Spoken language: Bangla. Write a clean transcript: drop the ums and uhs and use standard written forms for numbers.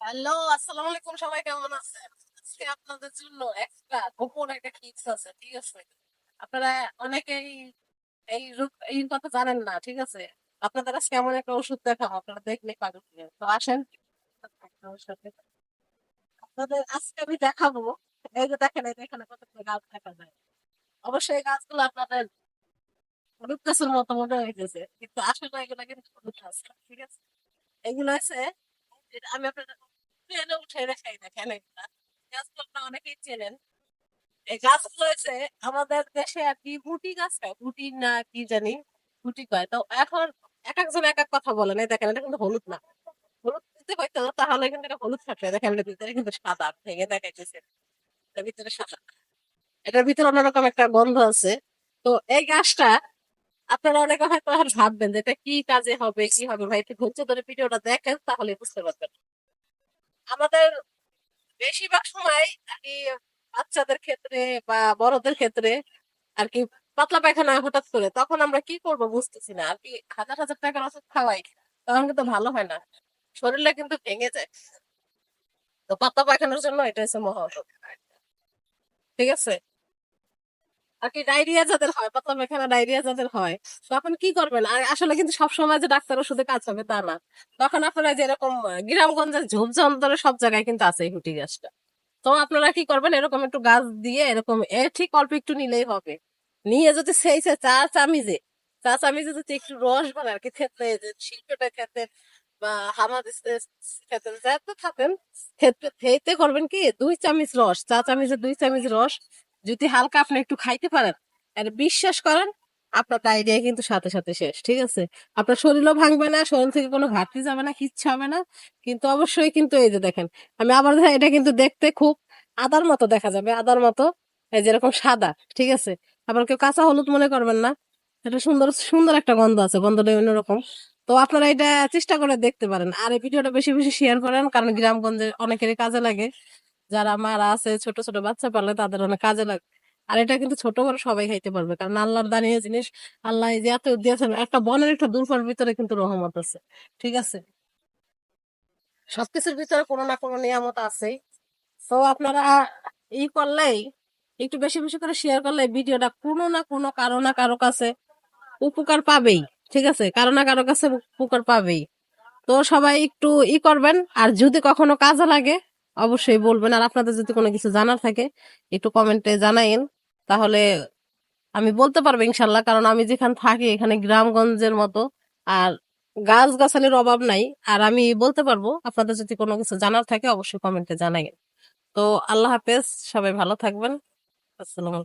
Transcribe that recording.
হ্যালো, আসসালামু আলাইকুম। সবাই কেমন আছেন? আজকে আপনাদের জন্য একটা গোপন একটা টিপস আছে, ঠিক আছে? আপনারা অনেকেই এই কথা জানেন না, ঠিক আছে? আপনাদের আজকে এমন একটা ওষুধ দেখাবো, আপনারা দেখলে পাগল হয়ে যাবেন। তো আসেন আমার সাথে। আপনাদের আজকে আমি দেখাবো। এই যে দেখেন, এই যে এখানে কতগুলো গাছ দেখা যায়। অবশ্যই এই গাছগুলো আপনাদের হলুদ গাছের মতো মনে হইতেছে, কিন্তু আসলে এগুলো কিন্তু হলুদ গাছ না, ঠিক আছে? এগুলো আছে, আমি আপনাদের ট্রেনে উঠে দেখাই, দেখেন এগুলা গাছগুলো আপনারা অনেকেই চেনেন। এই গাছগুলো হচ্ছে আমাদের দেশে আর কি বুটি গাছ কয়, বুটি না কি জানি, বুটি কয়। তো এখন এক একজন এক এক কথা বলেন। এই দেখেন, এটা কিন্তু হলুদ না। হলুদ দিতে হয়তো তাহলে কিন্তু এটা হলুদ থাকবে। দেখেন এটার ভিতরে কিন্তু সাদা, ভেঙে দেখাইতেছে এটার ভিতরে সাদা। এটার ভিতরে অন্যরকম একটা গন্ধ আছে। তো এই গাছটা আপনারা অনেকে হয়তো আর ভাববেন যে এটা কি কাজে হবে, কি হবে। ভাই, একটু ধৈর্য ধরে ভিডিওটা দেখেন, তাহলে বুঝতে পারবেন। আমাদের বেশিরভাগ সময় আর কি বাচ্চাদের ক্ষেত্রে বা বড়দের ক্ষেত্রে আর কি পাতলা পায়খানা হঠাৎ করে, তখন আমরা কি করব বুঝতেছি না আর কি। হাজার হাজার টাকার ওষুধ খাওয়াই, তখন কিন্তু ভালো হয় না, শরীরটা কিন্তু ভেঙে যায়। তো পাতলা পায়খানার জন্য এটা হচ্ছে মহা ওষুধ, ঠিক আছে? আর কি ডায়রিয়া যাদের হয়, পাতলা পায়খানা ডায়রিয়া যাদের হয়, তখন কি করবেন? আর আসলে কিন্তু সবসময় যে ডাক্তার ওষুধে কাজ হবে তা না। তখন আপনারা যেরকম গ্রামগঞ্জের ঝোপঝাড় সব জায়গায় কিন্তু আছে এই হুটি গাছটা। তো আপনারা কি করবেন, এরকম একটু গাছ দিয়ে এরকম ঠিক অল্প একটু নিলেই হবে। নিয়ে যদি সেই সে চা চামিচে যদি একটু রস বানায় আর কি, থেতলে যে শিল্পটা খেতেন বা হামাদিস্তে খেতেন, যাতে থাকেন থেতে করবেন কি, 2 চামচ রস, চা চামিচে 2 চামচ রস যদি হালকা আপনি একটু খাইতে পারেন, আর বিশ্বাস করেন আপনার ডায়রিয়া কিন্তু সাথে সাথে শেষ, ঠিক আছে? আপনার শরীরও ভাঙবে না, শরীর থেকে কোনো ঘাটতি যাবে না, কিচ্ছু হবে না। কিন্তু অবশ্যই কিন্তু এই যে দেখেন, আমি আবার দেখেন, এটা কিন্তু দেখতে খুব আদার মতো দেখা যাবে, আদার মতো, এই যেরকম সাদা, ঠিক আছে? আবার কেউ কাঁচা হলুদ মনে করবেন না। এটা সুন্দর সুন্দর একটা গন্ধ আছে, গন্ধটা অন্যরকম। তো আপনারা এটা চেষ্টা করে দেখতে পারেন, আর এই ভিডিওটা বেশি বেশি শেয়ার করেন, কারণ গ্রামগঞ্জে অনেকেরই কাজে লাগে। যারা মারা আছে, ছোট ছোট বাচ্চা পালে তাদের অনেক কাজে লাগে। আর এটা কিন্তু ছোট বড় সবাই খাইতে পারবে, কারণ আল্লাহর দানীয় জিনিস। আল্লাহ এই যে এত দিয়েছেন, একটা বনের একটা দুর্বার ভিতরে কিন্তু রহমত আছে, ঠিক আছে? সবকিছুর ভিতরে কোনো না কোনো নিয়ামত আছেই। তো আপনারা করলেই, একটু বেশি বেশি করে শেয়ার করলে ভিডিওটা কোনো না কোনো কারো না কারো কাছে উপকার পাবেই, ঠিক আছে? কারো না কারো কাছে উপকার পাবেই। তো সবাই একটু করবেন। আর যদি কখনো কাজে লাগে অবশ্যই বলবেন। আর আপনাদের যদি কোনো কিছু জানার থাকে একটু কমেন্টে জানাইন, তাহলে আমি বলতে পারবো ইনশাল্লাহ। কারণ আমি যেখানে থাকি এখানে গ্রামগঞ্জের মতো আর গাছ গাছালির অভাব নাই। আর আমি বলতে পারবো, আপনাদের যদি কোনো কিছু জানার থাকে অবশ্যই কমেন্টে জানাইন। তো আল্লাহ হাফেজ, সবাই ভালো থাকবেন। আসসালাম।